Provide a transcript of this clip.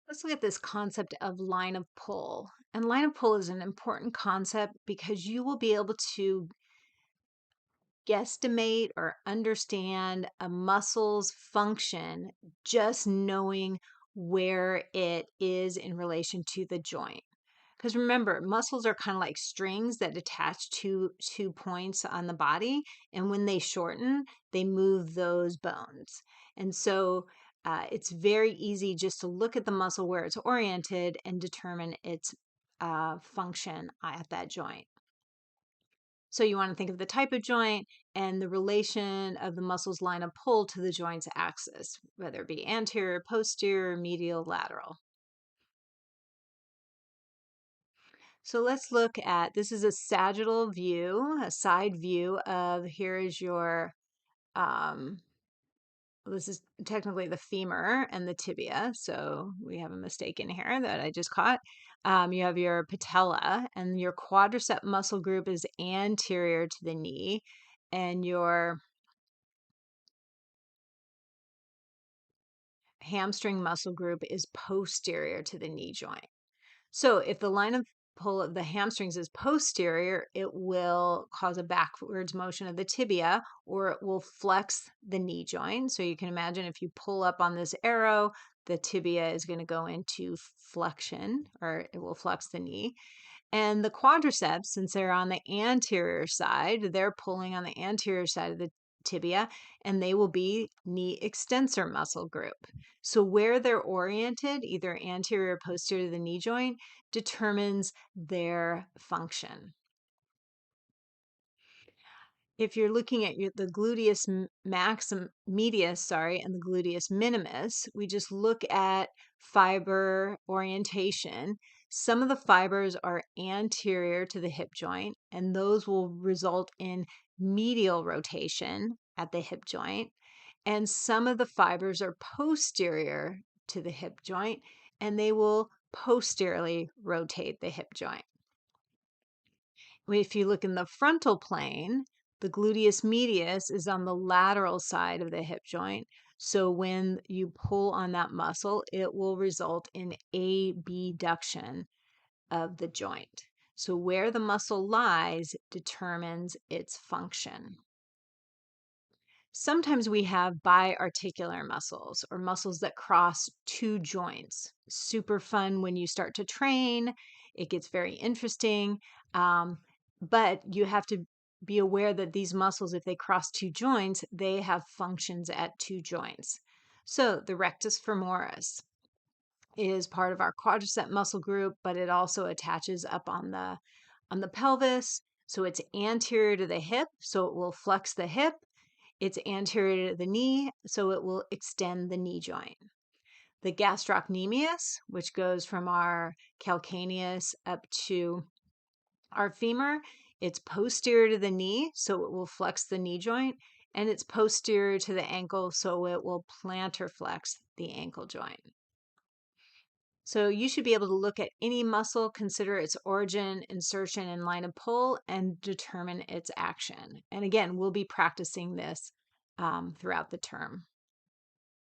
Let's look at this concept of line of pull. And line of pull is an important concept because you will be able to guesstimate or understand a muscle's function just knowing where it is in relation to the joint. Because remember, muscles are kind of like strings that attach to two points on the body. And when they shorten, they move those bones. And so it's very easy just to look at the muscle where it's oriented and determine its function at that joint. So you want to think of the type of joint and the relation of the muscle's line of pull to the joint's axis, whether it be anterior, posterior, medial, lateral. So let's look at, this is a sagittal view, a side view of, here is your, um, this is technically the femur and the tibia. So we have a mistake in here that I just caught. You have your patella, and your quadricep muscle group is anterior to the knee, and your hamstring muscle group is posterior to the knee joint. So if the line of pull of the hamstrings is posterior, it will cause a backwards motion of the tibia, or it will flex the knee joint. So you can imagine if you pull up on this arrow, the tibia is going to go into flexion, or it will flex the knee. And the quadriceps, since they're on the anterior side, they're pulling on the anterior side of the tibia, and they will be knee extensor muscle group. So where they're oriented, either anterior or posterior to the knee joint, determines their function. If you're looking at the gluteus medius, and the gluteus minimus, we just look at fiber orientation. Some of the fibers are anterior to the hip joint, and those will result in medial rotation at the hip joint. And some of the fibers are posterior to the hip joint, and they will posteriorly rotate the hip joint. If you look in the frontal plane, the gluteus medius is on the lateral side of the hip joint. So when you pull on that muscle, it will result in abduction of the joint. So where the muscle lies determines its function. Sometimes we have biarticular muscles, or muscles that cross two joints. Super fun when you start to train. It gets very interesting. But you have to be aware that these muscles, if they cross two joints, they have functions at two joints. So the rectus femoris is part of our quadricep muscle group, but it also attaches up on the pelvis. So it's anterior to the hip, so it will flex the hip. It's anterior to the knee, so it will extend the knee joint. The gastrocnemius, which goes from our calcaneus up to our femur, it's posterior to the knee, so it will flex the knee joint, and it's posterior to the ankle, so it will plantar flex the ankle joint. So you should be able to look at any muscle, consider its origin, insertion, and line of pull, and determine its action. And again, we'll be practicing this throughout the term.